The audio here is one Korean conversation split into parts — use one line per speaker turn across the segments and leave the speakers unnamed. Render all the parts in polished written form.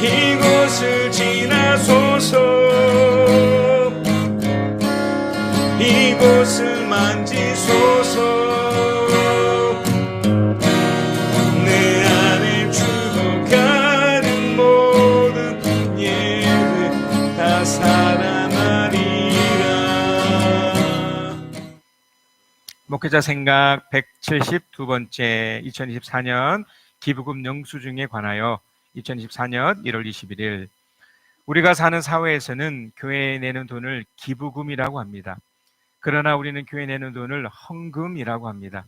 이곳을 지나소서. 이곳을 만지소서. 내 안에 죽어가는 모든 예를 다 살아나리라.
목회자 생각 172번째 2024년 기부금 영수증에 관하여 2024년 1월 21일 우리가 사는 사회에서는 교회에 내는 돈을 기부금이라고 합니다. 그러나 우리는 교회에 내는 돈을 헌금이라고 합니다.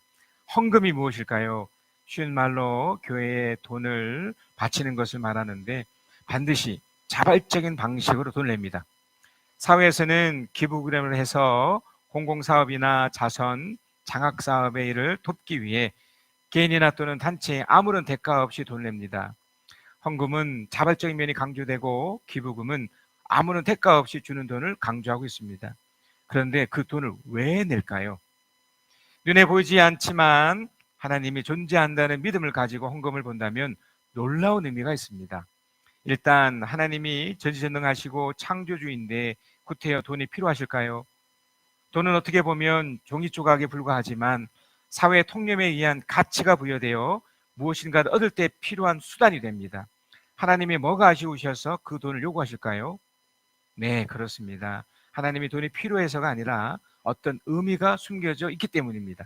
헌금이 무엇일까요? 쉬운 말로 교회에 돈을 바치는 것을 말하는데 반드시 자발적인 방식으로 돈을 냅니다. 사회에서는 기부금을 해서 공공사업이나 자선, 장학사업의 일을 돕기 위해 개인이나 또는 단체에 아무런 대가 없이 돈을 냅니다. 헌금은 자발적인 면이 강조되고 기부금은 아무런 대가 없이 주는 돈을 강조하고 있습니다. 그런데 그 돈을 왜 낼까요? 눈에 보이지 않지만 하나님이 존재한다는 믿음을 가지고 헌금을 본다면 놀라운 의미가 있습니다. 일단 하나님이 전지전능하시고 창조주인데 구태여 돈이 필요하실까요? 돈은 어떻게 보면 종이 조각에 불과하지만 사회 통념에 의한 가치가 부여되어 무엇인가 얻을 때 필요한 수단이 됩니다. 하나님이 뭐가 아쉬우셔서 그 돈을 요구하실까요? 네, 그렇습니다. 하나님이 돈이 필요해서가 아니라 어떤 의미가 숨겨져 있기 때문입니다.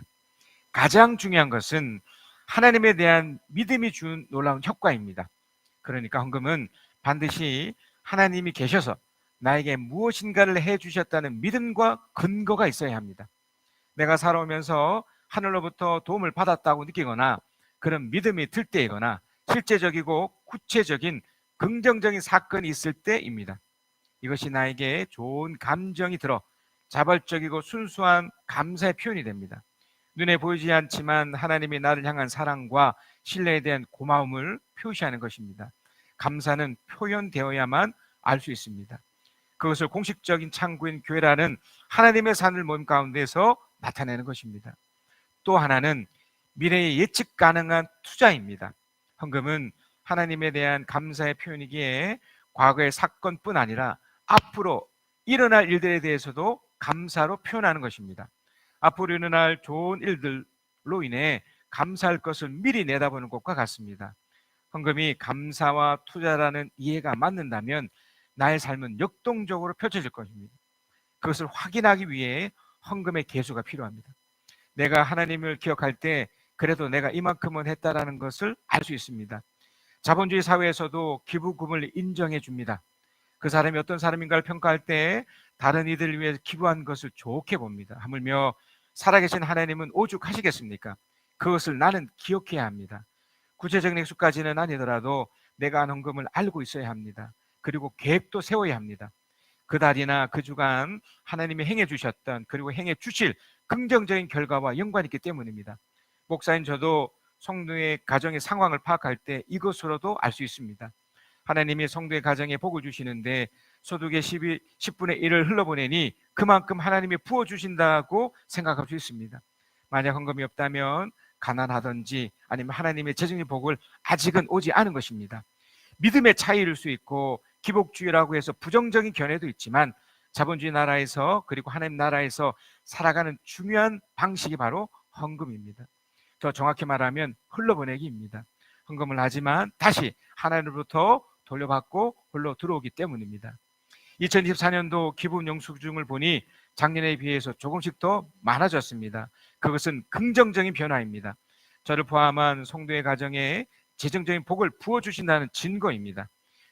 가장 중요한 것은 하나님에 대한 믿음이 준 놀라운 효과입니다. 그러니까 헌금은 반드시 하나님이 계셔서 나에게 무엇인가를 해주셨다는 믿음과 근거가 있어야 합니다. 내가 살아오면서 하늘로부터 도움을 받았다고 느끼거나 그런 믿음이 들 때이거나 실제적이고 구체적인 긍정적인 사건이 있을 때입니다. 이것이 나에게 좋은 감정이 들어 자발적이고 순수한 감사의 표현이 됩니다. 눈에 보이지 않지만 하나님이 나를 향한 사랑과 신뢰에 대한 고마움을 표시하는 것입니다. 감사는 표현되어야만 알 수 있습니다. 그것을 공식적인 창구인 교회라는 하나님의 산을 모임 가운데서 나타내는 것입니다. 또 하나는 미래에 예측 가능한 투자입니다. 헌금은 하나님에 대한 감사의 표현이기에 과거의 사건뿐 아니라 앞으로 일어날 일들에 대해서도 감사로 표현하는 것입니다. 앞으로 일어날 좋은 일들로 인해 감사할 것을 미리 내다보는 것과 같습니다. 헌금이 감사와 투자라는 이해가 맞는다면 나의 삶은 역동적으로 펼쳐질 것입니다. 그것을 확인하기 위해 헌금의 계수가 필요합니다. 내가 하나님을 기억할 때 그래도 내가 이만큼은 했다라는 것을 알 수 있습니다. 자본주의 사회에서도 기부금을 인정해 줍니다. 그 사람이 어떤 사람인가를 평가할 때 다른 이들을 위해 기부한 것을 좋게 봅니다. 하물며 살아계신 하나님은 오죽하시겠습니까? 그것을 나는 기억해야 합니다. 구체적인 액수까지는 아니더라도 내가 한 헌금을 알고 있어야 합니다. 그리고 계획도 세워야 합니다. 그 달이나 그 주간 하나님이 행해 주셨던 그리고 행해 주실 긍정적인 결과와 연관이 있기 때문입니다. 목사인 저도 성도의 가정의 상황을 파악할 때 이것으로도 알 수 있습니다. 하나님이 성도의 가정에 복을 주시는데 소득의 10분의 1을 흘러보내니 그만큼 하나님이 부어주신다고 생각할 수 있습니다. 만약 헌금이 없다면 가난하든지 아니면 하나님의 재정의 복을 아직은 오지 않은 것입니다. 믿음의 차이일 수 있고 기복주의라고 해서 부정적인 견해도 있지만 자본주의 나라에서 그리고 하나님 나라에서 살아가는 중요한 방식이 바로 헌금입니다. 더 정확히 말하면 흘러보내기입니다. 헌금을 하지만 다시 하나님으로부터 돌려받고 흘러 들어오기 때문입니다. 2024년도 기부 영수증을 보니 작년에 비해서 조금씩 더 많아졌습니다. 그것은 긍정적인 변화입니다. 저를 포함한 성도의 가정에 재정적인 복을 부어주신다는 증거입니다.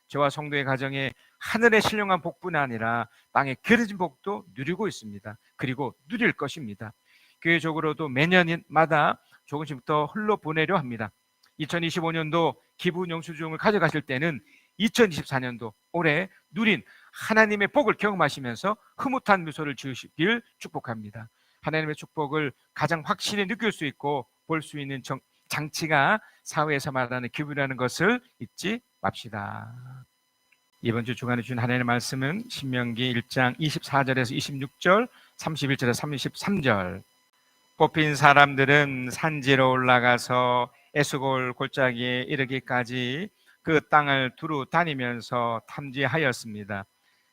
저와 성도의 가정에 하늘의 신령한 복뿐 아니라 땅의 기름진 복도 누리고 있습니다. 그리고 누릴 것입니다. 교회적으로도 매년마다 조금씩 더 흘러보내려 합니다. 2025년도 기부 영수증을 가져가실 때는 2024년도 올해 누린 하나님의 복을 경험하시면서 흐뭇한 미소를 지으시길 축복합니다. 하나님의 축복을 가장 확실히 느낄 수 있고 볼 수 있는 장치가 사회에서 말하는 기부라는 것을 잊지 맙시다. 이번 주 주간에 주신 하나님의 말씀은 신명기 1장 24절에서 26절, 31절에서 33절. 뽑힌 사람들은 산지로 올라가서 에스골 골짜기에 이르기까지 그 땅을 두루 다니면서 탐지하였습니다.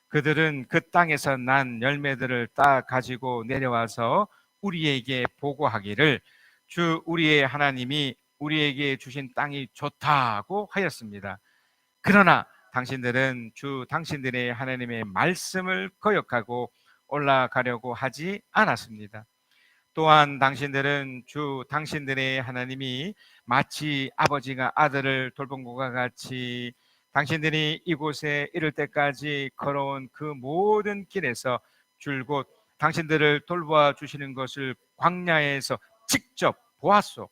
그들은 그 땅에서 난 열매들을 따 가지고 내려와서 우리에게 보고하기를 주 우리의 하나님이 우리에게 주신 땅이 좋다고 하였습니다. 그러나 당신들은 주 당신들의 하나님의 말씀을 거역하고 올라가려고 하지 않았습니다. 또한 당신들은 주 당신들의 하나님이 마치 아버지가 아들을 돌본 것과 같이 당신들이 이곳에 이를 때까지 걸어온 그 모든 길에서 줄곧 당신들을 돌보아 주시는 것을 광야에서 직접 보았소.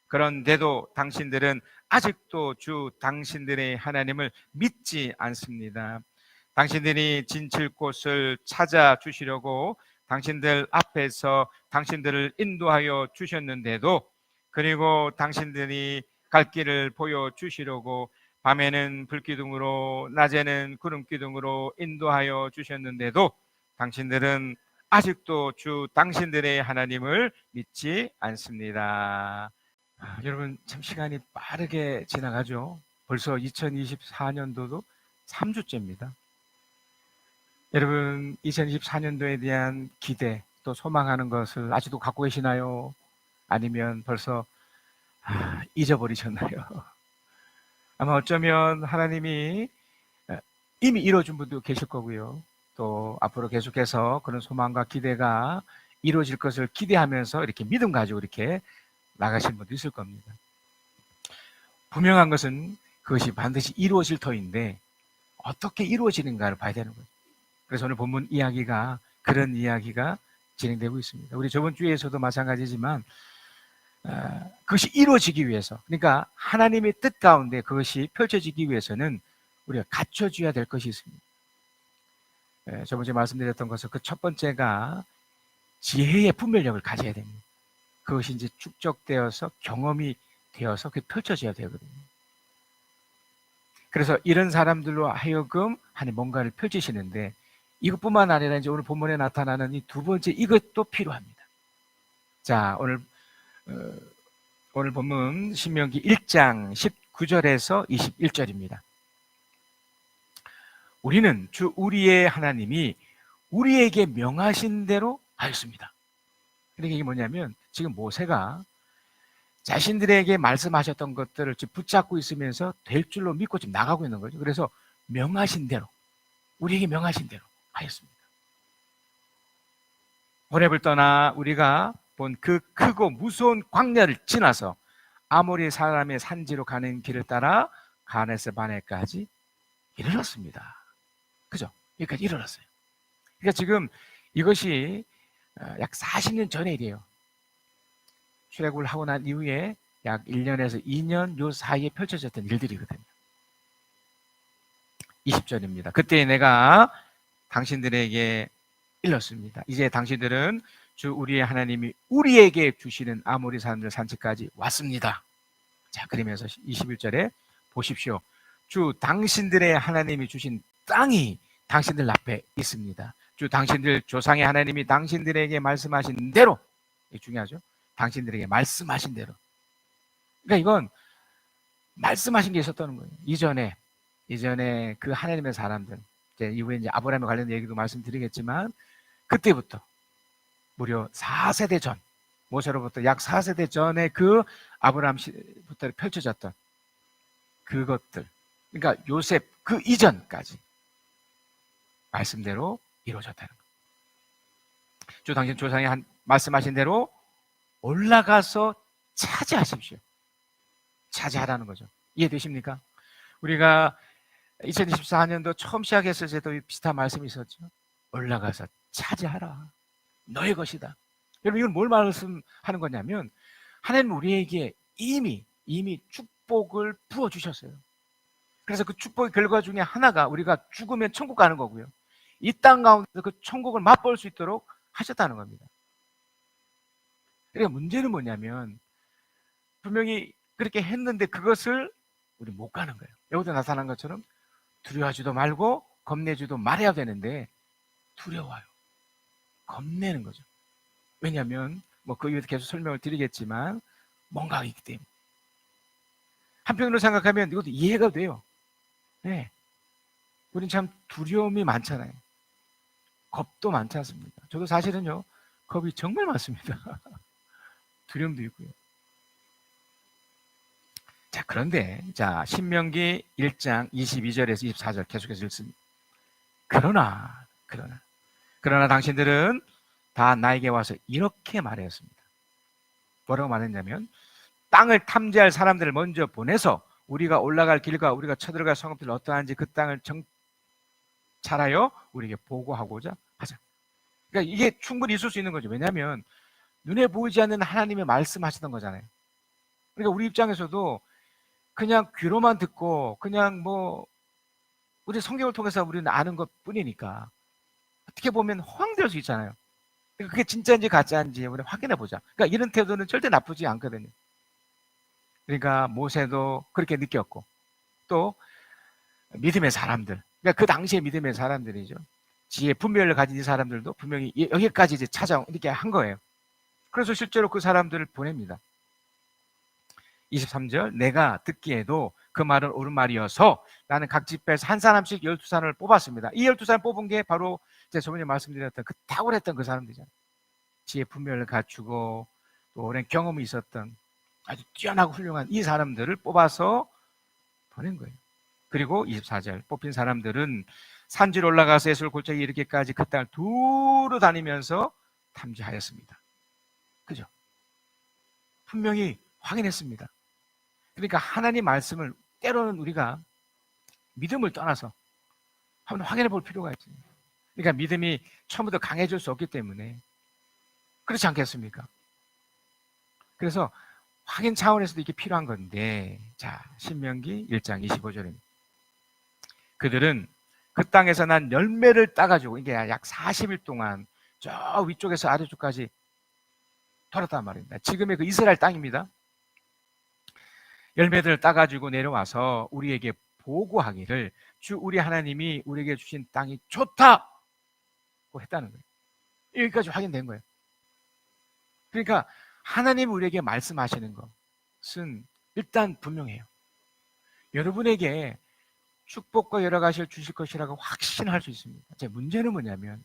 그런데도 당신들은 아직도 주 당신들의 하나님을 믿지 않습니다. 당신들이 진칠 곳을 찾아 주시려고 당신들 앞에서 당신들을 인도하여 주셨는데도, 그리고 당신들이 갈 길을 보여 주시려고 밤에는 불기둥으로 낮에는 구름기둥으로 인도하여 주셨는데도 당신들은 아직도 주 당신들의 하나님을 믿지 않습니다. 여러분, 참 시간이 빠르게 지나가죠. 벌써 2024년도도 3주째입니다. 여러분, 2024년도에 대한 기대 또 소망하는 것을 아직도 갖고 계시나요? 아니면 벌써 잊어버리셨나요? 아마 어쩌면 하나님이 이미 이루어준 분도 계실 거고요. 또 앞으로 계속해서 그런 소망과 기대가 이루어질 것을 기대하면서 이렇게 믿음 가지고 이렇게 나가신 분도 있을 겁니다. 분명한 것은 그것이 반드시 이루어질 터인데 어떻게 이루어지는가를 봐야 되는 거예요. 그래서 오늘 본문 이야기가 그런 이야기가 진행되고 있습니다. 우리 저번 주에서도 마찬가지지만 그것이 이루어지기 위해서, 그러니까 하나님의 뜻 가운데 그것이 펼쳐지기 위해서는 우리가 갖춰줘야 될 것이 있습니다. 저번 주에 말씀드렸던 것은 그 첫 번째가 지혜의 분별력을 가져야 됩니다. 그것이 이제 축적되어서 경험이 되어서 그게 펼쳐져야 되거든요. 그래서 이런 사람들로 하여금 하나님 뭔가를 펼치시는데, 이것뿐만 아니라 이제 오늘 본문에 나타나는 이 두 번째 이것도 필요합니다. 자, 오늘 본문 신명기 1장 19절에서 21절입니다. 우리는 주 우리의 하나님이 우리에게 명하신 대로 하였습니다. 그러니까 이게 뭐냐면 지금 모세가 자신들에게 말씀하셨던 것들을 지금 붙잡고 있으면서 될 줄로 믿고 지금 나가고 있는 거죠. 그래서 명하신 대로, 우리에게 명하신 대로 하였습니다. 호렙을 떠나 우리가 본 그 크고 무서운 광야를 지나서 아모리 사람의 산지로 가는 길을 따라 가네스 바네까지 이르렀습니다. 그죠? 여기까지 이르렀어요. 그러니까 지금 이것이 약 40년 전의 일이에요. 출애굽을 하고 난 이후에 약 1년에서 2년 요 사이에 펼쳐졌던 일들이거든요. 20절입니다. 그때 내가 당신들에게 일렀습니다. 이제 당신들은 주 우리의 하나님이 우리에게 주시는 아모리 사람들 산지까지 왔습니다. 자, 그러면서 21절에 보십시오. 주 당신들의 하나님이 주신 땅이 당신들 앞에 있습니다. 주 당신들 조상의 하나님이 당신들에게 말씀하신 대로, 이게 중요하죠. 당신들에게 말씀하신 대로. 그러니까 이건 말씀하신 게 있었다는 거예요. 이전에 그 하나님의 사람들, 이후에 이제 아브라함에 관련된 얘기도 말씀드리겠지만, 그때부터 무려 4세대 전, 모세로부터 약 4세대 전에 그 아브라함부터 펼쳐졌던 그것들, 그러니까 요셉 그 이전까지 말씀대로 이루어졌다는 거예요. 주 당신 조상이 말씀하신 대로 올라가서 차지하십시오. 차지하라는 거죠. 이해되십니까? 우리가 2024년도 처음 시작했을 때도 비슷한 말씀이 있었죠. 올라가서 차지하라. 너의 것이다. 여러분, 이건 뭘 말씀하는 거냐면 하나님 우리에게 이미 축복을 부어주셨어요. 그래서 그 축복의 결과 중에 하나가 우리가 죽으면 천국 가는 거고요. 이 땅 가운데서 그 천국을 맛볼 수 있도록 하셨다는 겁니다. 그러니까 문제는 뭐냐면 분명히 그렇게 했는데 그것을 우리 못 가는 거예요. 여기도 나타난 것처럼 두려워하지도 말고 겁내지도 말아야 되는데 두려워요. 겁내는 거죠. 왜냐하면 그 이유도 계속 설명을 드리겠지만 뭔가가 있기 때문에. 한편으로 생각하면 이것도 이해가 돼요. 네. 우린 참 두려움이 많잖아요. 겁도 많지 않습니까? 저도 사실은요, 겁이 정말 많습니다. 두려움도 있고요. 자, 그런데, 자, 신명기 1장 22절에서 24절 계속해서 읽습니다. 그러나 당신들은 다 나에게 와서 이렇게 말했습니다. 뭐라고 말했냐면, 땅을 탐지할 사람들을 먼저 보내서 우리가 올라갈 길과 우리가 쳐들어갈 성읍들이 어떠한지 그 땅을 정찰하여 우리에게 보고하고자 하자. 그러니까 이게 충분히 있을 수 있는 거죠. 왜냐하면 눈에 보이지 않는 하나님의 말씀하시던 거잖아요. 그러니까 우리 입장에서도 그냥 귀로만 듣고 그냥 뭐 우리 성경을 통해서 우리는 아는 것 뿐이니까 어떻게 보면 허황될 수 있잖아요. 그러니까 그게 진짜인지 가짜인지 우리 확인해 보자. 그러니까 이런 태도는 절대 나쁘지 않거든요. 그러니까 모세도 그렇게 느꼈고 또 믿음의 사람들, 그러니까 그 당시에 믿음의 사람들이죠. 지혜 분별을 가진 이 사람들도 분명히 여기까지 이제 이렇게 한 거예요. 그래서 실제로 그 사람들을 보냅니다. 23절, 내가 듣기에도 그 말은 옳은 말이어서 나는 각 집회에서 한 사람씩 12사람을 뽑았습니다. 이 12사람 뽑은 게 바로 제가 저번에 말씀드렸던 그 탁월했던 그 사람들이잖아요. 지혜 분별을 갖추고 또 오랜 경험이 있었던 아주 뛰어나고 훌륭한 이 사람들을 뽑아서 보낸 거예요. 그리고 24절, 뽑힌 사람들은 산지로 올라가서 에솔 골짜기에 이르기까지 그 땅을 두루 다니면서 탐지하였습니다. 그죠? 분명히 확인했습니다. 그러니까 하나님 말씀을 때로는 우리가 믿음을 떠나서 한번 확인해 볼 필요가 있죠. 그러니까 믿음이 처음부터 강해질 수 없기 때문에 그렇지 않겠습니까? 그래서 확인 차원에서도 이게 필요한 건데, 자, 신명기 1장 25절입니다. 그들은 그 땅에서 난 열매를 따가지고 이게 약 40일 동안 저 위쪽에서 아래쪽까지 돌았단 말입니다. 지금의 그 이스라엘 땅입니다. 열매들을 따가지고 내려와서 우리에게 보고하기를 주 우리 하나님이 우리에게 주신 땅이 좋다고 했다는 거예요. 여기까지 확인된 거예요. 그러니까 하나님 우리에게 말씀하시는 것은 일단 분명해요. 여러분에게 축복과 여러 가지를 주실 것이라고 확신할 수 있습니다. 제 문제는 뭐냐면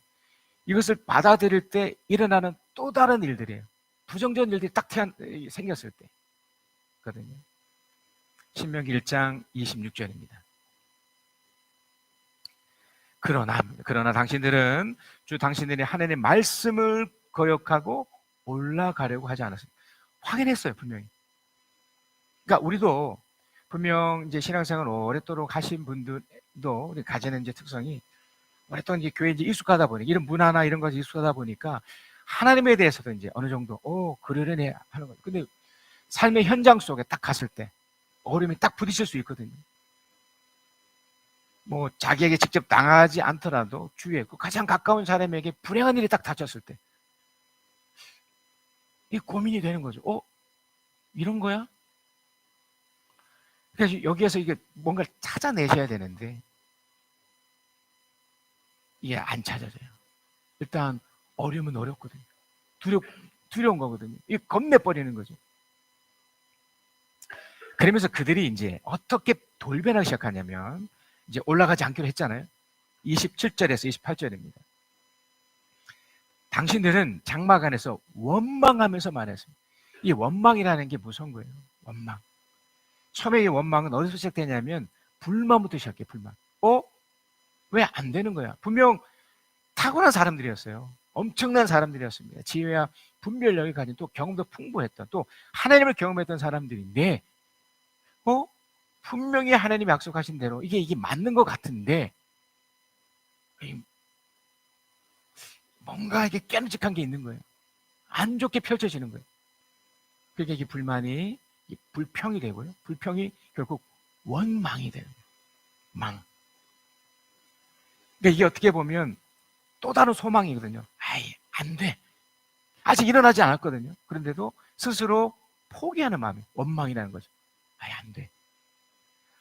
이것을 받아들일 때 일어나는 또 다른 일들이에요. 부정적인 일들이 딱 생겼을 때거든요. 신명기 1장 26절입니다. 그러나 당신들은 주 당신들이 하나님의 말씀을 거역하고 올라가려고 하지 않았습니다. 확인했어요, 분명히. 그러니까 우리도 분명 이제 신앙생활 오랫도록 하신 분들도 우리 가지는 이제 특성이 오랫동안 이제 교회에 이제 익숙하다 보니 이런 문화나 이런 것이 익숙하다 보니까 하나님에 대해서도 이제 어느 정도 그러려네 하는 거죠. 근데 삶의 현장 속에 딱 갔을 때 어려움이 딱 부딪힐 수 있거든요. 뭐 자기에게 직접 당하지 않더라도 주위에 그 가장 가까운 사람에게 불행한 일이 딱 닥쳤을 때 이 고민이 되는 거죠. 이런 거야? 그래서 여기에서 이게 뭔가를 찾아내셔야 되는데 이게 안 찾아져요. 일단 어려우면 어렵거든요. 두려운 거거든요. 이 겁내버리는 거죠. 그러면서 그들이 이제 어떻게 돌변하기 시작하냐면 이제 올라가지 않기로 했잖아요. 27절에서 28절입니다. 당신들은 장막 안에서 원망하면서 말했습니다. 이 원망이라는 게 무서운 거예요. 원망. 처음에 이 원망은 어디서 시작되냐면 불만부터 시작해요. 불만. 왜 안 되는 거야? 분명 탁월한 사람들이었어요. 엄청난 사람들이었습니다. 지혜와 분별력을 가진 또 경험도 풍부했던 또 하나님을 경험했던 사람들인데 분명히 하나님이 약속하신 대로 이게 맞는 것 같은데 뭔가 이게 깨름직한 게 있는 거예요. 안 좋게 펼쳐지는 거예요. 그러니까 이게 불만이 불평이 되고요. 불평이 결국 원망이 되는 거예요. 망. 그러니까 이게 어떻게 보면 또 다른 소망이거든요. 안 돼. 아직 일어나지 않았거든요. 그런데도 스스로 포기하는 마음이 원망이라는 거죠. 안 돼.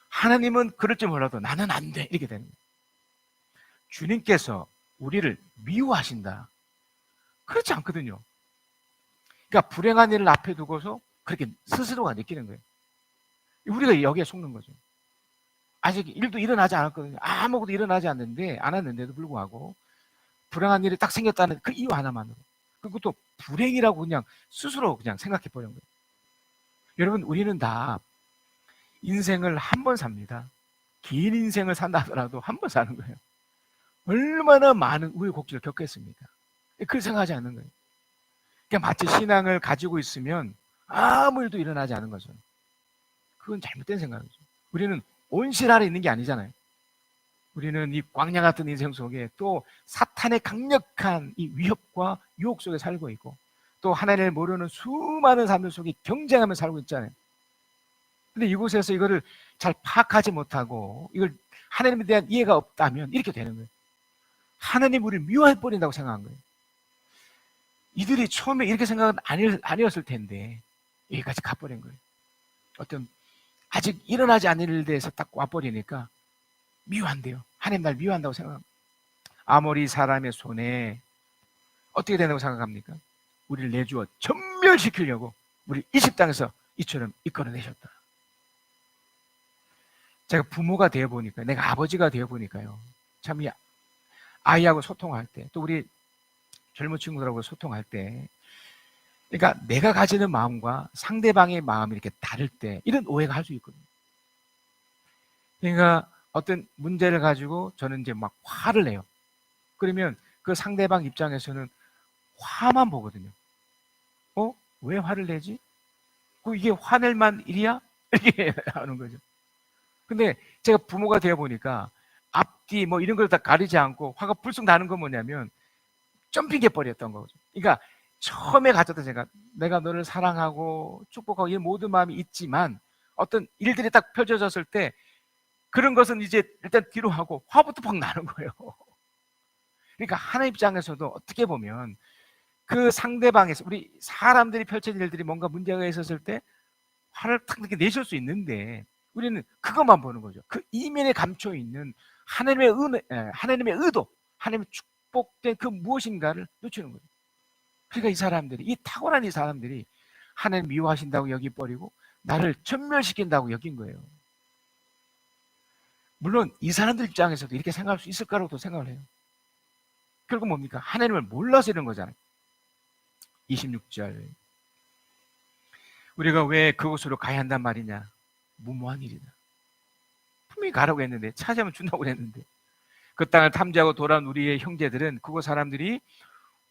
하나님은 그럴지 몰라도 나는 안 돼. 이렇게 되는 거예요. 주님께서 우리를 미워하신다. 그렇지 않거든요. 그러니까 불행한 일을 앞에 두고서 그렇게 스스로가 느끼는 거예요. 우리가 여기에 속는 거죠. 아직 일도 일어나지 않았거든요. 아무것도 일어나지 않았는데도 불구하고 불행한 일이 딱 생겼다는 그 이유 하나만으로, 그것도 불행이라고 그냥 스스로 그냥 생각해 버린 거예요. 여러분, 우리는 다 인생을 한 번 삽니다. 긴 인생을 산다 하더라도 한 번 사는 거예요. 얼마나 많은 우여곡절을 겪겠습니까? 그걸 생각하지 않는 거예요. 그러니까 마치 신앙을 가지고 있으면 아무 일도 일어나지 않은 거죠. 그건 잘못된 생각이죠. 우리는 온실 아래 있는 게 아니잖아요. 우리는 이 광야 같은 인생 속에 또 사탄의 강력한 이 위협과 유혹 속에 살고 있고, 또 하나님을 모르는 수많은 사람들 속에 경쟁하며 살고 있잖아요. 근데 이곳에서 이거를 잘 파악하지 못하고 이걸 하나님에 대한 이해가 없다면 이렇게 되는 거예요. 하나님 우리를 미워해 버린다고 생각한 거예요. 이들이 처음에 이렇게 생각은 아니었을 텐데 여기까지 가버린 거예요. 어떤 아직 일어나지 않은 일에 대해서 딱 와버리니까 미워한대요. 하나님 날 미워한다고 생각합니다. 아모리 사람의 손에 어떻게 된다고 생각합니까? 우리를 내주어 전멸시키려고 우리 이집 땅에서 이처럼 이끌어내셨다. 제가 부모가 되어 보니까, 내가 아버지가 되어 보니까요, 참 이 아이하고 소통할 때, 또 우리 젊은 친구들하고 소통할 때, 그러니까 내가 가지는 마음과 상대방의 마음이 이렇게 다를 때 이런 오해가 할 수 있거든요. 그러니까 어떤 문제를 가지고 저는 이제 막 화를 내요. 그러면 그 상대방 입장에서는 화만 보거든요. 왜 화를 내지? 이게 화낼 만 일이야? 이렇게 하는 거죠. 근데 제가 부모가 되어 보니까 앞뒤 뭐 이런 걸 다 가리지 않고 화가 불쑥 나는 건 뭐냐면 점핑해 버렸던 거죠. 그러니까 처음에 가졌던 생각, 내가 너를 사랑하고 축복하고 이 모든 마음이 있지만 어떤 일들이 딱 펼쳐졌을 때 그런 것은 이제 일단 뒤로 하고 화부터 팍 나는 거예요. 그러니까 하나님 입장에서도 어떻게 보면 그 상대방에서 우리 사람들이 펼쳐진 일들이 뭔가 문제가 있었을 때 화를 탁 이렇게 내실 수 있는데 우리는 그것만 보는 거죠. 그 이면에 감춰 있는 하나님의 하나님의 의도, 하나님의 축복된 그 무엇인가를 놓치는 거죠. 그러니까 이 사람들이, 이 탁월한 이 사람들이 하나님 미워하신다고 여기버리고 나를 전멸시킨다고 여긴 거예요. 물론 이 사람들 입장에서도 이렇게 생각할 수 있을 거라고 생각을 해요. 결국 뭡니까? 하나님을 몰라서 이런 거잖아요. 26절, 우리가 왜 그곳으로 가야 한단 말이냐? 무모한 일이다. 분명히 가라고 했는데, 찾아오면 준다고 했는데, 그 땅을 탐지하고 돌아온 우리의 형제들은 그곳 사람들이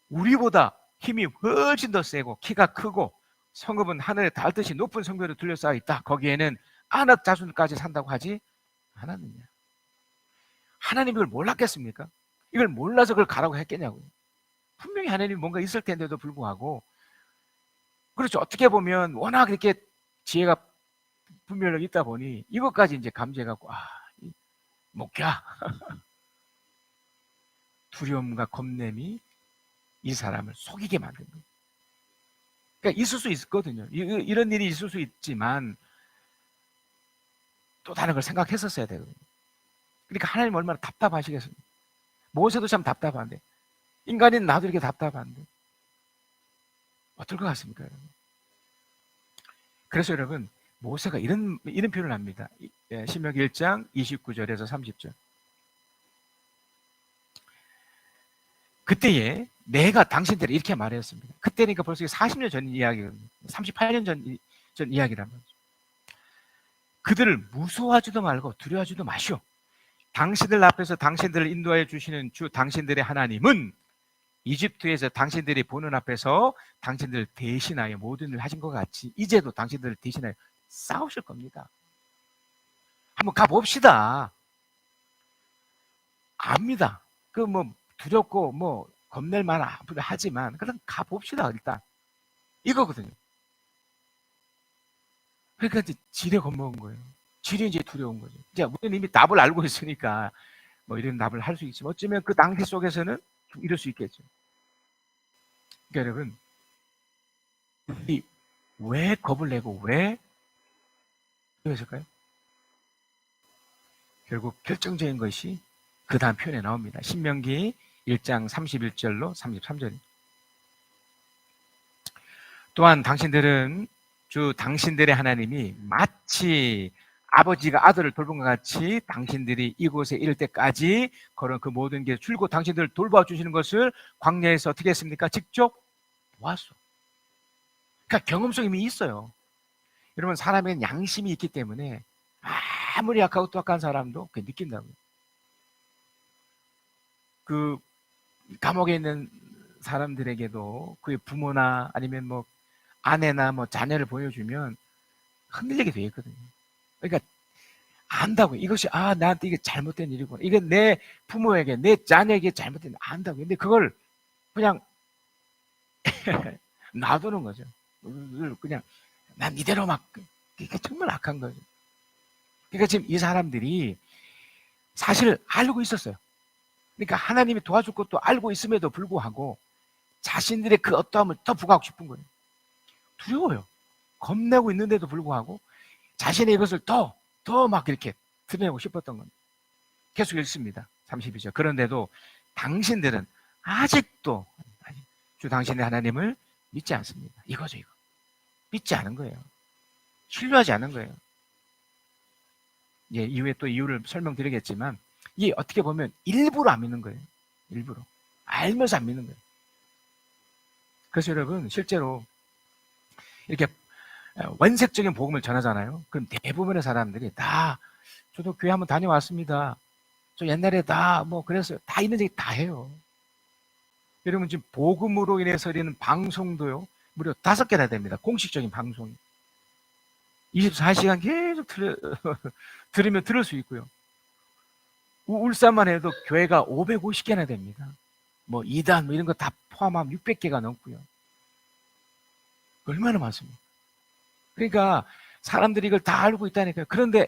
우리보다 힘이 훨씬 더 세고 키가 크고 성읍은 하늘에 닿듯이 높은 성벽으로 둘러싸여 있다. 거기에는 안악 자손까지 산다고 하지 않았느냐? 하나님이 이걸 몰랐겠습니까? 이걸 몰라서 그걸 가라고 했겠냐고요. 분명히 하나님이 뭔가 있을 텐데도 불구하고, 그렇죠. 어떻게 보면 워낙 이렇게 지혜가 분별력이 있다 보니 이것까지 이제 감지해갖고 못 가. 두려움과 겁냄이 이 사람을 속이게 만든 거예요. 그러니까 있을 수 있거든요. 이런 일이 있을 수 있지만 또 다른 걸 생각했었어야 되거든요. 그러니까 하나님 얼마나 답답하시겠습니까? 모세도 참 답답한데, 인간인 나도 이렇게 답답한데 어떨 것 같습니까, 여러분? 그래서 여러분, 모세가 이런 표현을 합니다. 신명기 1장 29절에서 30절. 그때에 내가 당신들에게 이렇게 말했습니다. 그때니까 벌써 40년 전 이야기거든요. 38년 전 이야기란 말이죠. 그들을 무서워하지도 말고 두려워하지도 마시오. 당신들 앞에서 당신들을 인도하여 주시는 주 당신들의 하나님은 이집트에서 당신들이 보는 앞에서 당신들을 대신하여 모든 일을 하신 것 같이 이제도 당신들을 대신하여 싸우실 겁니다. 한번 가봅시다. 압니다. 그 뭐 두렵고 뭐 겁낼 만한 하지만 그럼 가봅시다 일단. 이거거든요. 그러니까 이제 지레 겁먹은 거예요. 지레 이제 두려운 거죠. 이제 우리는 이미 답을 알고 있으니까 뭐 이런 답을 할 수 있지만 어쩌면 그 당시 속에서는 좀 이럴 수 있겠죠. 그러니까 여러분, 왜 겁을 내고 왜 그랬을까요? 결국 결정적인 것이 그 다음 표현에 나옵니다. 신명기 1장 31절로 33절. 또한 당신들은 주 당신들의 하나님이 마치 아버지가 아들을 돌본 것 같이 당신들이 이곳에 이를 때까지 걸은 그 모든 게 줄곧 당신들을 돌봐 주시는 것을 광야에서 어떻게 했습니까? 직접 보았어. 그러니까 경험성이 이미 있어요. 여러분, 사람에겐 양심이 있기 때문에 아무리 약하고 똑똑한 사람도 그게 느낀다고요. 그 감옥에 있는 사람들에게도 그의 부모나 아니면 뭐 아내나 뭐 자녀를 보여주면 흔들리게 되어 있거든요. 그러니까 안다고, 이것이 나한테 이게 잘못된 일이구나, 이게 내 부모에게 내 자녀에게 잘못된 일 안다고. 근데 그걸 그냥 놔두는 거죠. 그냥 난 이대로 막, 이게 정말 악한 거죠. 그러니까 지금 이 사람들이 사실 알고 있었어요. 그러니까 하나님이 도와줄 것도 알고 있음에도 불구하고 자신들의 그 어떠함을 더 부각하고 싶은 거예요. 두려워요. 겁내고 있는데도 불구하고 자신의 이것을 더 막 이렇게 드러내고 싶었던 겁니다. 계속 읽습니다. 32절. 그런데도 당신들은 아직도 주 당신의 하나님을 믿지 않습니다. 이거죠, 이거. 믿지 않은 거예요. 신뢰하지 않은 거예요. 예, 이후에 또 이유를 설명드리겠지만, 이게 어떻게 보면 일부러 안 믿는 거예요. 일부러. 알면서 안 믿는 거예요. 그래서 여러분, 실제로 이렇게 원색적인 복음을 전하잖아요. 그럼 대부분의 사람들이 다, 저도 교회 한번 다녀왔습니다, 저 옛날에 다 뭐 그랬어요, 다 있는 얘기 다 해요. 여러분, 지금 복음으로 인해서 있는 방송도요, 무려 5개나 됩니다. 공식적인 방송이. 24시간 계속 들으면 들을 수 있고요. 울산만 해도 교회가 550개나 됩니다. 뭐 2단 뭐 이런 거 다 포함하면 600개가 넘고요. 얼마나 많습니까? 그러니까 사람들이 이걸 다 알고 있다니까요. 그런데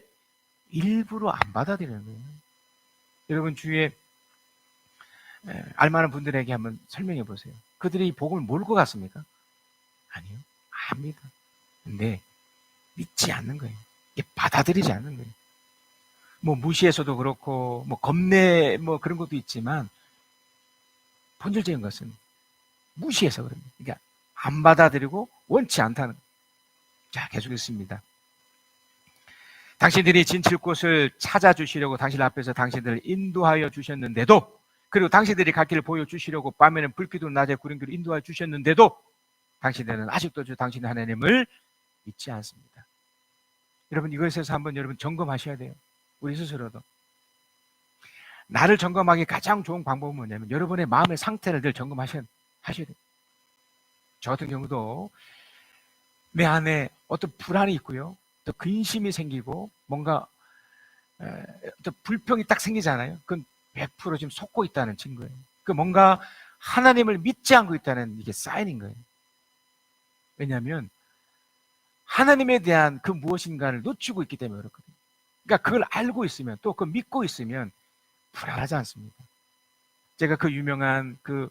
일부러 안 받아들이는 거예요. 여러분, 주위에 알만한 분들에게 한번 설명해 보세요. 그들이 이 복음을 몰고 갔습니까? 아니요, 압니다. 근데 믿지 않는 거예요. 이게 받아들이지 않는 거예요. 뭐 무시해서도 그렇고, 뭐 겁내 뭐 그런 것도 있지만, 본질적인 것은 무시해서 그럽니다. 그러니까 안 받아들이고 원치 않다는. 자, 계속 읽습니다. 당신들이 진칠 곳을 찾아주시려고 당신 앞에서 당신들을 인도하여 주셨는데도, 그리고 당신들이 갈 길을 보여주시려고 밤에는 불빛으로 낮에 구른 길을 인도하여 주셨는데도 당신들은 아직도 주 당신의 하나님을 믿지 않습니다. 여러분, 이것에서 한번 여러분 점검하셔야 돼요. 우리 스스로도. 나를 점검하기 가장 좋은 방법은 뭐냐면 여러분의 마음의 상태를 늘 점검하셔야 돼요. 저 같은 경우도 내 안에 어떤 불안이 있고요, 또 근심이 생기고 뭔가 또 불평이 딱 생기잖아요. 그건 100% 지금 속고 있다는 증거예요. 그 뭔가 하나님을 믿지 않고 있다는 이게 사인인 거예요. 왜냐하면 하나님에 대한 그 무엇인가를 놓치고 있기 때문에 그렇거든요. 그러니까 그걸 알고 있으면, 또 그걸 믿고 있으면 불안하지 않습니다. 제가 그 유명한 그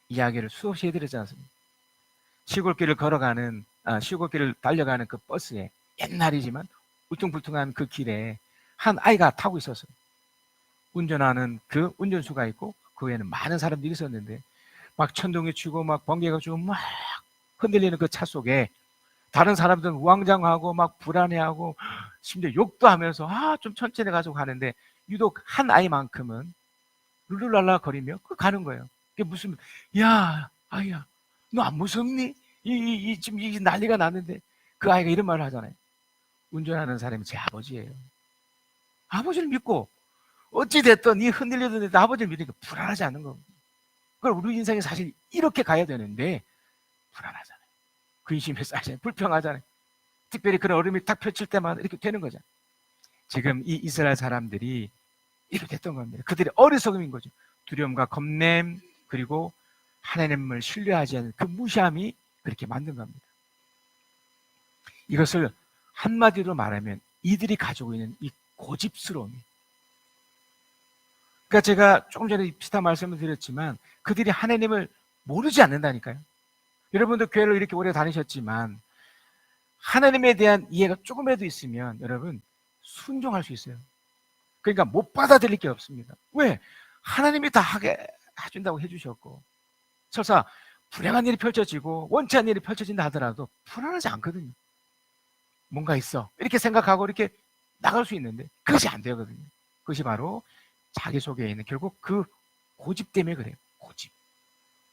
이야기를 수없이 해드렸지 않습니까? 시골길을 달려가는 그 버스에, 옛날이지만 울퉁불퉁한 그 길에 한 아이가 타고 있었어요. 운전하는 그 운전수가 있고 그 외에는 많은 사람들이 있었는데, 막 천둥이 치고 막 번개가 치고 막 흔들리는 그 차 속에 다른 사람들은 우왕좌왕하고 막 불안해하고 심지어 욕도 하면서 좀 천천히 가지고 가는데, 유독 한 아이만큼은 룰루랄라 거리며 가는 거예요. 그게 무슨, 야 아이야, 너 안 무섭니? 지금 이 난리가 났는데. 그 아이가 이런 말을 하잖아요. 운전하는 사람이 제 아버지예요. 아버지를 믿고 어찌됐든 이 흔들리던 아버지를 믿으니까 불안하지 않는 겁니다. 그걸 우리 인생에 사실 이렇게 가야 되는데 불안하잖아요. 근심에 쌓이잖아요. 불평하잖아요. 특별히 그런 얼음이 탁 펼칠 때마다 이렇게 되는 거죠. 지금 이 이스라엘 사람들이 이렇게 됐던 겁니다. 그들의 어리석음인 거죠. 두려움과 겁냄, 그리고 하나님을 신뢰하지 않는 그 무시함이 그렇게 만든 겁니다. 이것을 한마디로 말하면 이들이 가지고 있는 이 고집스러움이. 그러니까 제가 조금 전에 비슷한 말씀을 드렸지만 그들이 하나님을 모르지 않는다니까요. 여러분도 교회를 이렇게 오래 다니셨지만 하나님에 대한 이해가 조금이라도 있으면 여러분 순종할 수 있어요. 그러니까 못 받아들일 게 없습니다. 왜? 하나님이 다 하게 해준다고 해주셨고, 설사 불행한 일이 펼쳐지고 원치 않는 일이 펼쳐진다 하더라도 불안하지 않거든요. 뭔가 있어 이렇게 생각하고 이렇게 나갈 수 있는데 그것이 안 되거든요. 그것이 바로 자기 속에 있는 결국 그 고집 때문에 그래요. 고집.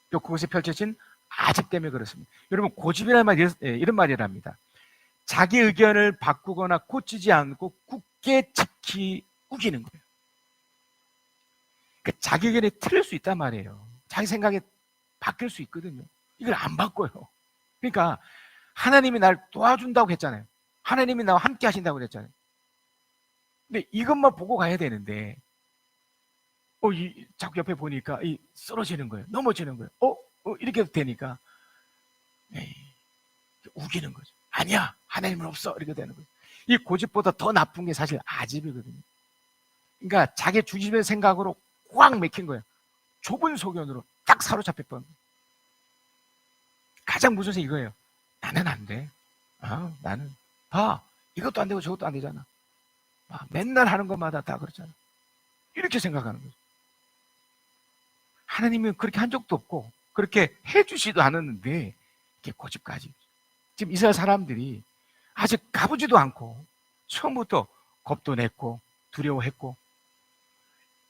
또 그것이 펼쳐진 아집 때문에 그렇습니다. 여러분 고집이라는 말이 이런 말이랍니다. 자기 의견을 바꾸거나 고치지 않고 굳게 우기는 거예요. 그러니까 자기 의견이 틀릴 수 있단 말이에요. 자기 생각이 바뀔 수 있거든요. 이걸 안 바꿔요. 그러니까 하나님이 날 도와준다고 했잖아요. 하나님이 나와 함께 하신다고 그랬잖아요. 근데 이것만 보고 가야 되는데 자꾸 옆에 보니까 쓰러지는 거예요. 넘어지는 거예요. 이렇게 되니까 에이, 우기는 거죠. 아니야, 하나님은 없어. 이렇게 되는 거죠. 이 고집보다 더 나쁜 게 사실 아집이거든요. 그러니까 자기 중심의 생각으로 꽉 맥힌 거예요. 좁은 소견으로 딱 사로잡혔던. 가장 무서운 게 이거예요. 나는 안 돼. 나는 봐. 이것도 안 되고 저것도 안 되잖아. 맨날 하는 것마다 다 그렇잖아. 이렇게 생각하는 거죠. 하나님은 그렇게 한 적도 없고 그렇게 해주지도 않았는데 이렇게 고집까지. 지금 이스라엘 사람들이 아직 가보지도 않고 처음부터 겁도 냈고 두려워했고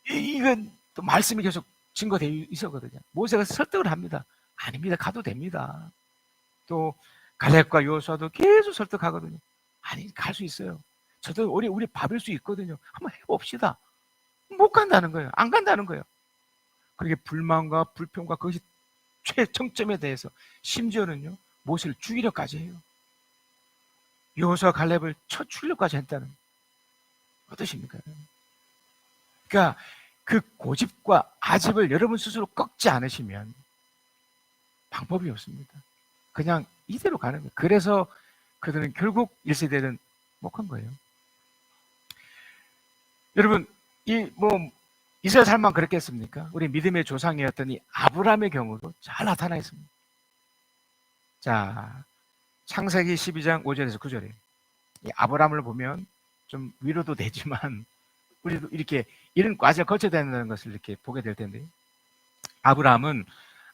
이건 또 말씀이 계속 증거되어 있었거든요. 모세가 설득을 합니다. 아닙니다. 가도 됩니다. 또 갈렙과 여호수아도 계속 설득하거든요. 아니, 갈 수 있어요. 저도 우리 밥일 수 있거든요. 한번 해봅시다. 못 간다는 거예요. 안 간다는 거예요. 그렇게 불만과 불평과 그것이 최정점에 대해서 심지어는요 모세를 죽이려까지 해요. 여호수아 갈렙을 쳐 죽이려까지 했다는. 어떠십니까? 그러니까 그 고집과 아집을 여러분 스스로 꺾지 않으시면 방법이 없습니다. 그냥 이대로 가는 거예요. 그래서 그들은 결국 1세대는 못한 거예요. 여러분, 이스라엘 사람만 그랬겠습니까? 우리 믿음의 조상이었던 이 아브라함의 경우도 잘 나타나 있습니다. 자, 창세기 12장 5절에서 9절에 이 아브라함을 보면 좀 위로도 되지만 우리도 이렇게 이런 과정을 거쳐야 된다는 것을 이렇게 보게 될 텐데, 아브라함은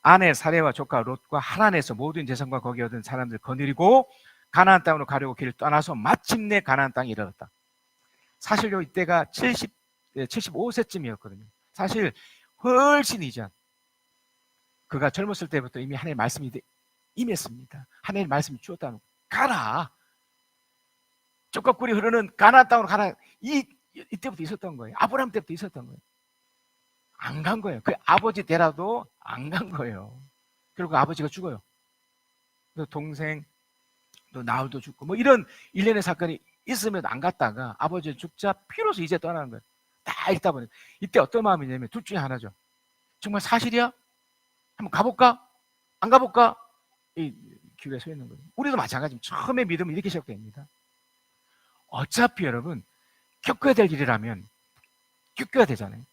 아내 사레와 조카 롯과 하란에서 모든 재산과 거기 얻은 사람들 거느리고 가나안 땅으로 가려고 길을 떠나서 마침내 가나안 땅에 이르렀다. 사실 이때가 75세쯤이었거든요. 사실 훨씬 이전. 그가 젊었을 때부터 이미 하나님의 말씀이 임했습니다. 하나님의 말씀이 주었다는 거. 가라. 젖과 꿀이 흐르는 가나안 땅으로 가라. 이때부터 있었던 거예요. 아브라함 때부터 있었던 거예요. 안 간 거예요. 그 아버지 되라도 안 간 거예요. 결국 아버지가 죽어요. 또 동생, 또 나홀도 죽고 이런 일련의 사건이 있으면 안 갔다가 아버지 죽자 비로소 이제 떠나는 거예요. 다 읽다 보니 이때 어떤 마음이냐면 둘 중에 하나죠. 정말 사실이야? 한번 가볼까? 안 가볼까? 이 기회에 서 있는 거예요. 우리도 마찬가지입니다. 처음에 믿음은 이렇게 시작됩니다. 어차피 여러분 겪어야 될 일이라면 겪어야 되잖아요.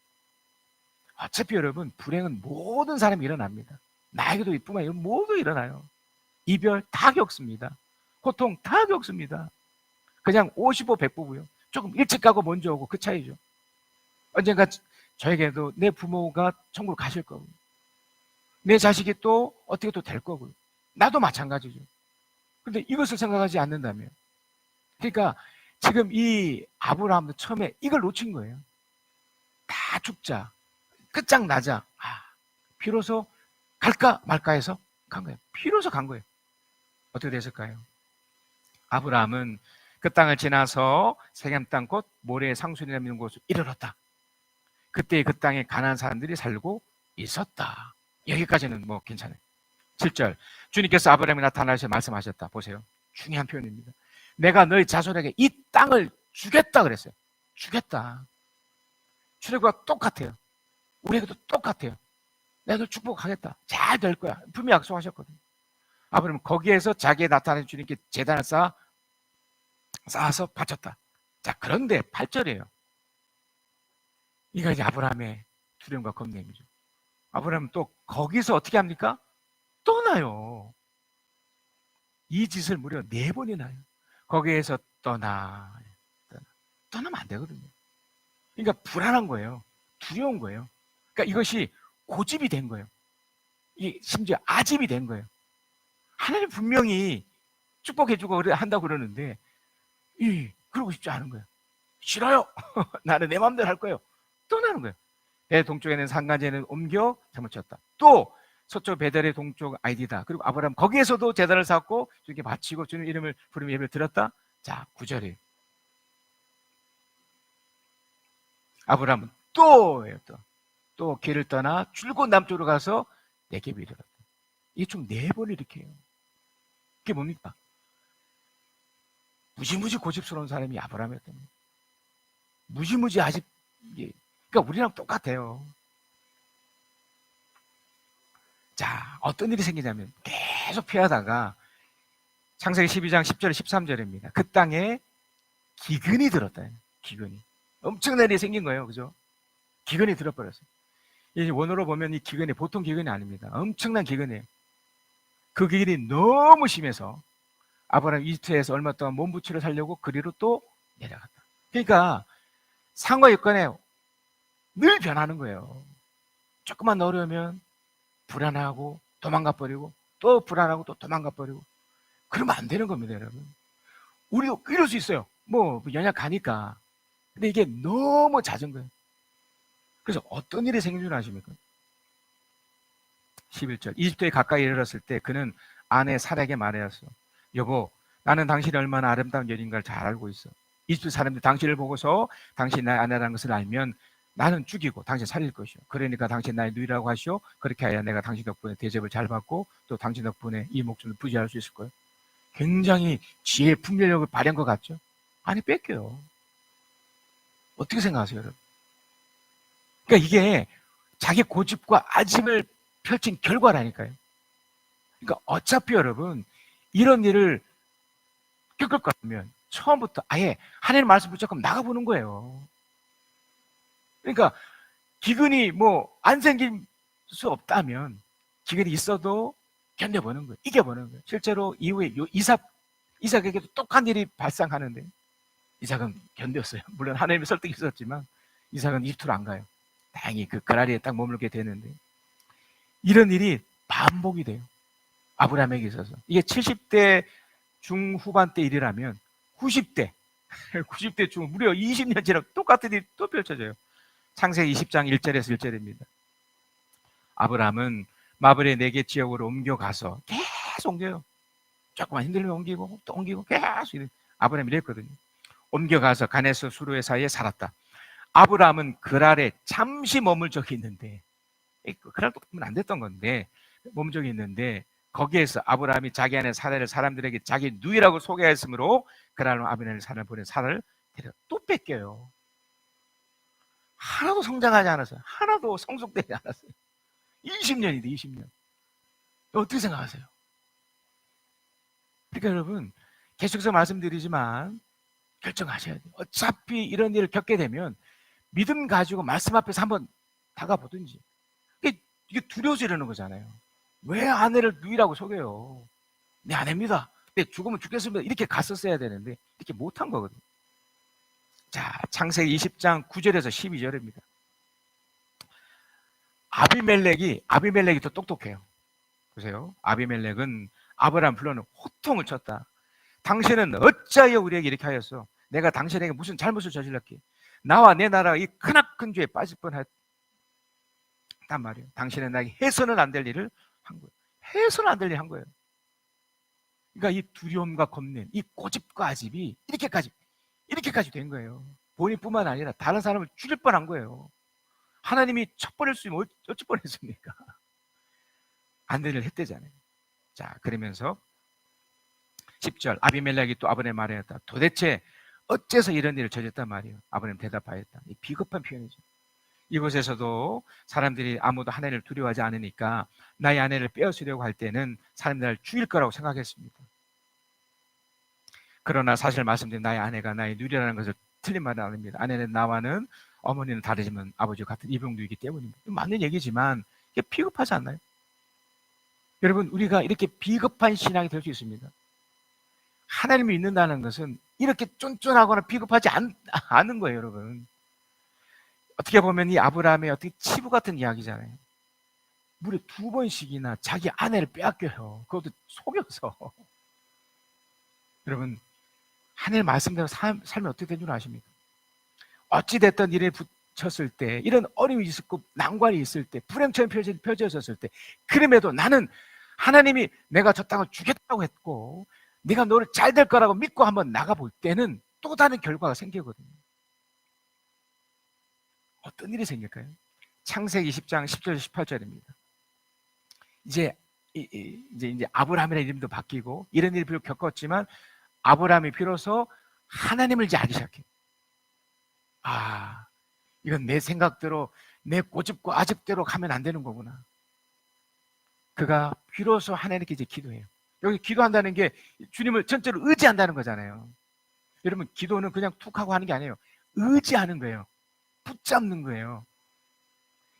어차피 여러분 불행은 모든 사람이 일어납니다. 나에게도 이뿐만 아니라 모두 일어나요. 이별 다 겪습니다. 고통 다 겪습니다. 그냥 55, 100부고요. 조금 일찍 가고 먼저 오고 그 차이죠. 언젠가 저에게도 내 부모가 천국을 가실 거고요. 내 자식이 또 어떻게 또 될 거고요. 나도 마찬가지죠. 그런데 이것을 생각하지 않는다면, 그러니까 지금 이 아브라함도 처음에 이걸 놓친 거예요. 다 죽자, 끝장나자, 비로소 갈까 말까 해서 간 거예요. 비로소 간 거예요. 어떻게 됐을까요? 아브라함은 그 땅을 지나서 세겜 땅 곧 모래의 상순이라는 곳을 이르렀다. 그때 그 땅에 가난한 사람들이 살고 있었다. 여기까지는 괜찮아요. 7절, 주님께서 아브라함에 나타나셔서 말씀하셨다. 보세요. 중요한 표현입니다. 내가 너희 자손에게 이 땅을 주겠다 그랬어요. 주겠다. 출애굽과 똑같아요. 우리에게도 똑같아요. 내가 널 축복하겠다. 잘 될 거야. 분명히 약속하셨거든요. 아브라함은 거기에서 자기의 나타나신 주님께 제단을 쌓아서 바쳤다. 자, 그런데 8절이에요. 이가 이제 아브라함의 두려움과 겁냄이죠. 아브라함은 또 거기서 어떻게 합니까? 떠나요. 이 짓을 무려 4번이나 해요. 거기에서 떠나면 안 되거든요. 그러니까 불안한 거예요. 두려운 거예요. 그러니까 이것이 고집이 된 거예요. 심지어 아집이 된 거예요. 하나님 분명히 축복해주고 한다고 그러는데 그러고 싶지 않은 거예요. 싫어요. 나는 내 마음대로 할 거예요. 떠나는 거예요. 배 동쪽에 있는 산간제는 옮겨 잘못 쳤다. 또 서쪽 베델의 동쪽 아이디다. 그리고 아브라함 거기에서도 제단을 쌓고 이렇게 바치고 주님 이름을 부르며 예배를 드렸다. 자, 9절에 아브라함은 또 길을 떠나 줄곧 남쪽으로 가서 네겝에 이르렀다. 이게 총 4번 이렇게 해요. 그게 뭡니까? 무지무지 고집스러운 사람이 아브라함이었던 거예요. 무지무지 아직, 그러니까 우리랑 똑같아요. 자, 어떤 일이 생기냐면 계속 피하다가 창세기 12장 10절 13절입니다. 그 땅에 기근이 들었다. 기근이. 엄청난 일이 생긴 거예요. 그죠? 기근이 들어버렸어요. 이 원어로 보면 이 기근이 보통 기근이 아닙니다. 엄청난 기근이에요. 그 기근이 너무 심해서 아브라함 이집트에서 얼마 동안 몸부치를 살려고 그리로 또 내려갔다. 그러니까 상황 여건에 늘 변하는 거예요. 조금만 어려우면 불안하고 도망가 버리고 또 불안하고 또 도망가 버리고 그러면 안 되는 겁니다, 여러분. 우리도 이럴 수 있어요. 뭐 연약하니까. 근데 이게 너무 잦은 거예요. 그래서 어떤 일이 생긴 줄 아십니까? 11절 이집트에 가까이 이르렀을 때 그는 아내 사라에게 말하였어. 여보, 나는 당신이 얼마나 아름다운 여인인가를 잘 알고 있어. 이집트 사람들이 당신을 보고서 당신이 나의 아내라는 것을 알면 나는 죽이고 당신 살릴 것이오. 그러니까 당신 나의 누이라고 하시오. 그렇게 하여 내가 당신 덕분에 대접을 잘 받고 또 당신 덕분에 이 목숨을 부지할 수 있을 거예요. 굉장히 지혜의 분별력을 발휘한 것 같죠? 아니, 뺏겨요. 어떻게 생각하세요, 여러분? 그러니까 이게 자기 고집과 아집을 펼친 결과라니까요. 그러니까 어차피 여러분 이런 일을 겪을 거면 처음부터 아예 하나님 말씀 붙잡고 나가보는 거예요. 그러니까 기근이 뭐 안 생길 수 없다면 기근이 있어도 견뎌보는 거예요. 이겨보는 거예요. 실제로 이후에 이삭에게도 똑같은 일이 발생하는데 이삭은 견뎠어요. 물론 하나님의 설득이 있었지만 이삭은 이집트로 안 가요. 다행히 그 그라리에 딱 머물게 되는데 이런 일이 반복이 돼요. 아브라함에게 있어서. 이게 70대 중후반 때 일이라면 90대 중 무려 20년 지나 똑같은 일이 또 펼쳐져요. 창세기 20장 1절에서 1절입니다. 아브라함은 마블의 4개 지역으로 옮겨가서 계속 옮겨요. 조금만 힘들면 옮기고 또 옮기고 계속 아브라함이 이랬거든요. 옮겨가서 가네스 수르의 사이에 살았다. 아브라함은 그랄에 잠시 머물 적이 있는데 그랄도 안 됐던 건데 머물 적이 있는데 거기에서 아브라함이 자기 아내 사라를 사람들에게 자기 누이라고 소개했으므로 그랄로 아브라함이 사라를 보낸 사라를 데려 또 뺏겨요. 하나도 성장하지 않았어요. 하나도 성숙되지 않았어요. 20년이돼 20년. 어떻게 생각하세요? 그러니까 여러분 계속해서 말씀드리지만 결정하셔야 돼요. 어차피 이런 일을 겪게 되면 믿음 가지고 말씀 앞에서 한번 다가보든지. 이게 두려워서 이러는 거잖아요. 왜 아내를 누이라고 속여요? 내 아내입니다. 근데 죽으면 죽겠습니다. 이렇게 갔었어야 되는데 이렇게 못한 거거든요. 자, 창세기 20장 9절에서 12절입니다. 아비멜렉이 더 똑똑해요. 보세요. 아비멜렉은 아브라함 불러는 호통을 쳤다. 당신은 어찌하여 우리에게 이렇게 하였어? 내가 당신에게 무슨 잘못을 저질렀기에 나와 내 나라가 이 크나큰 죄에 빠질 뻔했단 말이에요. 당신은 나에게 해서는 안 될 일을 한 거예요. 해서는 안 될 일을 한 거예요. 그러니까 이 두려움과 겁냄, 이 고집과 아집이 이렇게까지 된 거예요. 본인뿐만 아니라 다른 사람을 죽일 뻔한 거예요. 하나님이 쳐버릴 수 있으면 어찌 뻔했습니까? 안 될 일을 했대잖아요. 자, 그러면서 10절 아비멜렉이 또 아브라함에 말하였다. 도대체 어째서 이런 일을 저질렀단 말이에요. 아브라함 대답하였다. 이 비겁한 표현이죠. 이곳에서도 사람들이 아무도 하나님을 두려워하지 않으니까 나의 아내를 빼앗으려고 할 때는 사람들이 나를 죽일 거라고 생각했습니다. 그러나 사실 말씀드린 나의 아내가 나의 누이라는 것을 틀린 말은 아닙니다. 아내는 나와는 어머니는 다르지만 아버지와 같은 이병두이기 때문입니다. 맞는 얘기지만 이게 비겁하지 않나요? 여러분 우리가 이렇게 비겁한 신앙이 될 수 있습니다. 하나님을 믿는다는 것은 이렇게 쫀쫀하거나 비겁하지 않은 거예요, 여러분. 어떻게 보면 이 아브라함의 어떻게 치부 같은 이야기잖아요. 무려 2번씩이나 자기 아내를 빼앗겨요. 그것도 속여서. 여러분 하나님 말씀대로 살면 어떻게 되는 줄 아십니까? 어찌됐든 일에 붙였을 때, 이런 어려움이 있었고 난관이 있을 때, 불행처럼 펴져졌을 때, 그럼에도 나는 하나님이 내가 저 땅을 주겠다고 했고 네가 너를 잘 될 거라고 믿고 한번 나가볼 때는 또 다른 결과가 생기거든요. 어떤 일이 생길까요? 창세기 20장 10절 18절입니다. 이제 아브라함이라는 이름도 바뀌고 이런 일을 비록 겪었지만 아브라함이 비로소 하나님을 이제 알기 시작해요. 아, 이건 내 생각대로 내 고집과 아집대로 가면 안 되는 거구나. 그가 비로소 하나님께 이제 기도해요. 여기 기도한다는 게 주님을 전적으로 의지한다는 거잖아요. 여러분, 기도는 그냥 툭 하고 하는 게 아니에요. 의지하는 거예요. 붙잡는 거예요.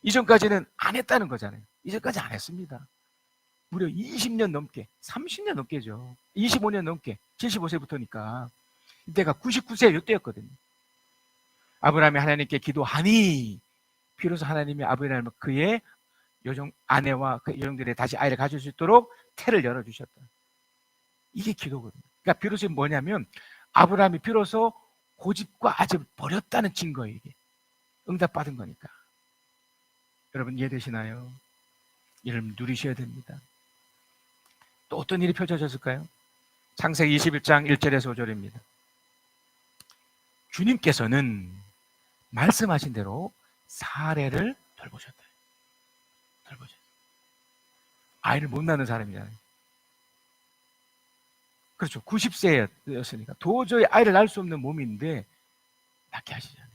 이전까지는 안 했다는 거잖아요. 이전까지 안 했습니다. 무려 20년 넘게, 30년 넘게죠. 25년 넘게, 75세부터니까. 이때가 99세 이때였거든요. 아브라함이 하나님께 기도하니 비로소 하나님이 아브라함을 그의 아내와 그 여종들의 다시 아이를 가질 수 있도록 태를 열어주셨다. 이게 기도거든요. 그러니까 비로소 뭐냐면 아브라함이 비로소 고집과 아집을 버렸다는 증거예요. 이게 응답받은 거니까. 여러분 이해되시나요? 이를 누리셔야 됩니다. 또 어떤 일이 펼쳐졌을까요? 창세기 21장 1절에서 5절입니다. 주님께서는 말씀하신 대로 사례를 돌보셨다. 아이를 못 낳는 사람이잖아요. 그렇죠. 90세였으니까 도저히 아이를 낳을 수 없는 몸인데 낳게 하시잖아요.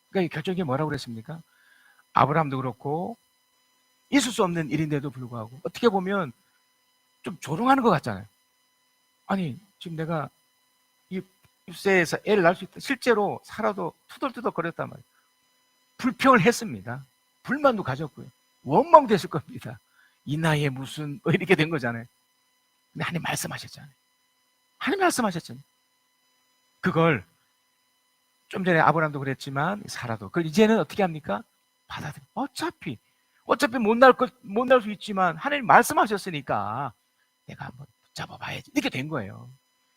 그러니까 이 결정이 뭐라고 그랬습니까? 아브라함도 그렇고 있을 수 없는 일인데도 불구하고 어떻게 보면 좀 조롱하는 것 같잖아요. 아니 지금 내가 이 90세에서 애를 낳을 수 있다. 실제로 살아도 투덜투덜 거렸단 말이에요. 불평을 했습니다. 불만도 가졌고요. 원망도 했을 겁니다. 이 나이에 무슨 이렇게 된 거잖아요. 근데 하나님 말씀하셨잖아요. 하나님 말씀하셨잖아요. 그걸 좀 전에 아브라함도 그랬지만 사라도 그걸 이제는 어떻게 합니까? 받아들여. 어차피 못 낳을 수 있지만 하나님 말씀하셨으니까 내가 한번 붙잡아봐야지. 이렇게 된 거예요.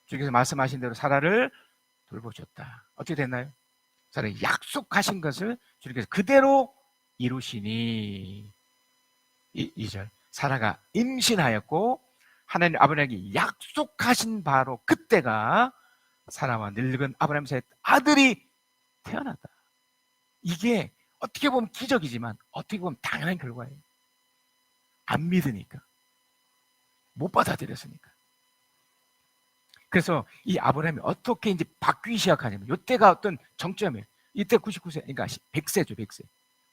주께서 말씀하신 대로 사라를 돌보셨다. 어떻게 됐나요? 사라가 약속하신 것을 주께서 그대로 이루시니 2절 사라가 임신하였고 하나님 아브라함에게 약속하신 바로 그때가 사라와 늙은 아브라함 사이에 아들이 태어났다. 이게 어떻게 보면 기적이지만 어떻게 보면 당연한 결과예요. 안 믿으니까, 못 받아들였으니까. 그래서 이 아브라함이 어떻게 이제 바뀌기 시작하냐면 이때가 어떤 정점이에요. 이때 99세, 그러니까 100세죠, 100세.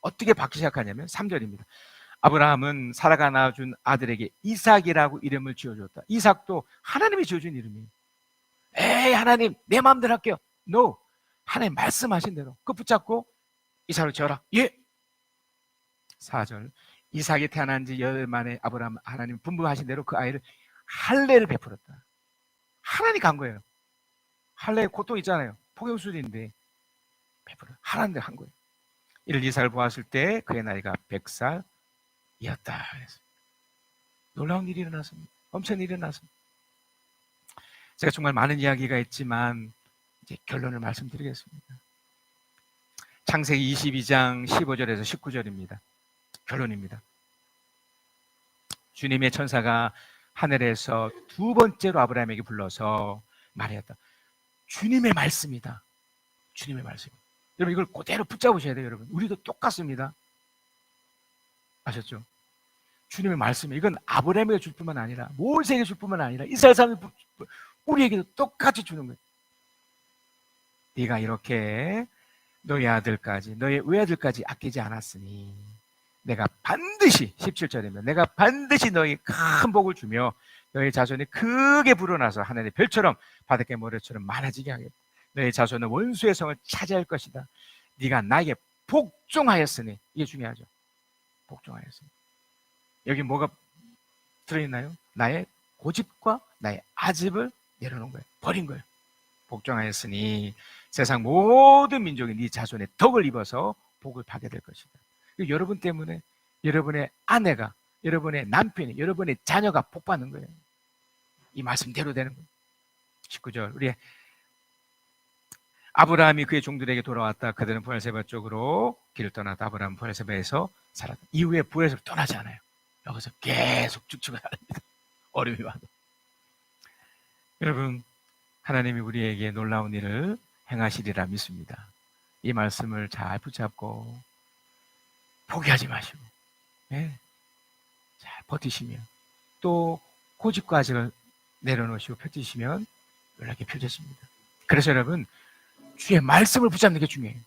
어떻게 바뀌기 시작하냐면 3절입니다. 아브라함은 사라가 낳아준 아들에게 이삭이라고 이름을 지어줬다. 이삭도 하나님이 지어준 이름이에요. 에이 하나님 내 마음대로 할게요. No. 하나님 말씀하신 대로 그거 붙잡고 이삭을 지어라. 예. 4절 이삭이 태어난 지 열흘 만에 아브라함 하나님 분부하신 대로 그 아이를 할례를 베풀었다. 하나님 간 거예요. 할례 고통 있잖아요. 포경수리인데 베풀어 하라는 대로 한 거예요. 이를 이삭을 보았을 때 그의 나이가 100살이었다. 놀라운 일이 일어났습니다. 엄청난 일이 일어났습니다. 제가 정말 많은 이야기가 있지만 이제 결론을 말씀드리겠습니다. 창세기 22장 15절에서 19절입니다. 결론입니다. 주님의 천사가 하늘에서 두 번째로 아브라함에게 불러서 말했다. 주님의 말씀이다. 주님의 말씀. 여러분 이걸 그대로 붙잡으셔야 돼요. 여러분 우리도 똑같습니다. 아셨죠? 주님의 말씀이 이건 아브라함에게 줄 뿐만 아니라 모세에게 줄 뿐만 아니라 이스라엘 사람이 우리에게도 똑같이 주는 거예요. 네가 이렇게 너의 아들까지 너의 외아들까지 아끼지 않았으니 내가 반드시 17절이면 내가 반드시 너희 큰 복을 주며 너희 자손이 크게 불어나서 하늘의 별처럼 바닷가 모래처럼 많아지게 하겠다. 너희 자손은 원수의 성을 차지할 것이다. 네가 나에게 복종하였으니 이게 중요하죠. 복종하였으니 여기 뭐가 들어있나요? 나의 고집과 나의 아집을 내려놓은 거예요. 버린 거예요. 복종하였으니 세상 모든 민족이 네 자손의 덕을 입어서 복을 받게 될 것이다. 여러분 때문에 여러분의 아내가, 여러분의 남편이, 여러분의 자녀가 복 받는 거예요. 이 말씀대로 되는 거예요. 19절 우리 아브라함이 그의 종들에게 돌아왔다. 그들은 브엘세바 쪽으로 길을 떠났다. 아브라함은 브엘세바에서 살았다. 이후에 브엘세바 떠나지 않아요. 여기서 계속 쭉쭉 살아갑니다. 어려움이 와도. 여러분, 하나님이 우리에게 놀라운 일을 행하시리라 믿습니다. 이 말씀을 잘 붙잡고 포기하지 마시고, 네, 잘 버티시면, 또 고집과직을 내려놓으시고 펴뜨시면 연락이 펴졌습니다. 그래서 여러분, 주의 말씀을 붙잡는 게 중요해요.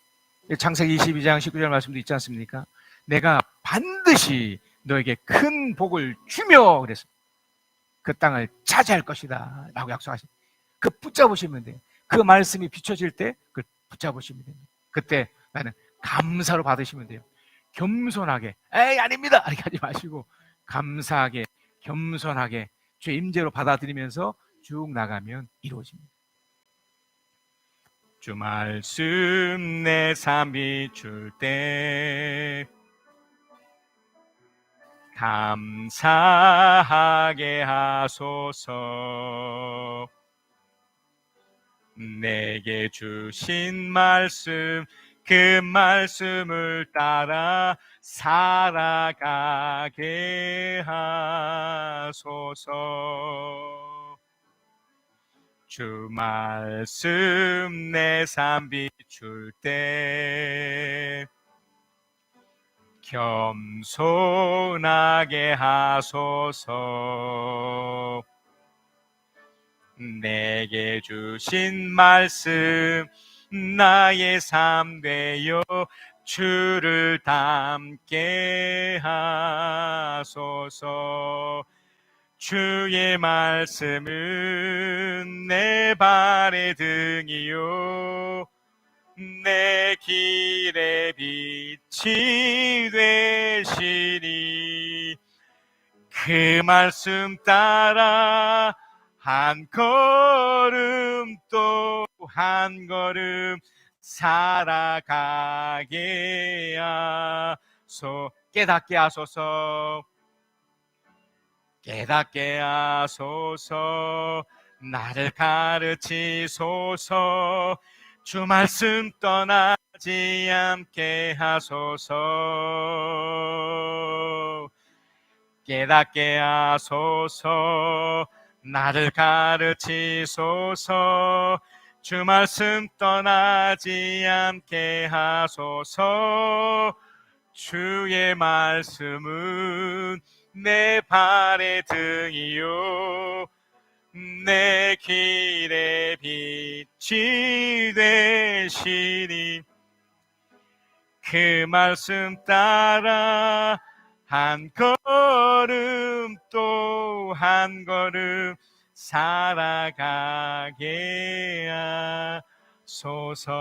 창세기 22장 19절 말씀도 있지 않습니까? 내가 반드시 너에게 큰 복을 주며 그래서 그 땅을 차지할 것이다 라고 약속하신, 그 붙잡으시면 돼요. 그 말씀이 비춰질 때 그걸 붙잡으시면 됩니다. 그때 나는 감사로 받으시면 돼요. 겸손하게, 에이 아닙니다 이렇게 하지 마시고 감사하게 겸손하게 주의 임재로 받아들이면서 쭉 나가면 이루어집니다.
주 말씀 내 삶 비출 때 감사하게 하소서. 내게 주신 말씀, 그 말씀을 따라 살아가게 하소서. 주 말씀 내 삶 비출 때 겸손하게 하소서. 내게 주신 말씀 나의 삶 되어 주를 닮게 하소서. 주의 말씀은 내 발의 등이요 내 길의 빛이 되시니 그 말씀 따라 한 걸음 또 한 걸음 살아가게 하소. 깨닫게 하소서. 깨닫게 하소서. 나를 가르치소서. 주 말씀 떠나지 않게 하소서. 깨닫게 하소서. 나를 가르치소서. 주 말씀 떠나지 않게 하소서. 주의 말씀은 내 발의 등이요 내 길의 빛이 되시니 그 말씀 따라 한 걸음 또 한 걸음 살아가게 하소서.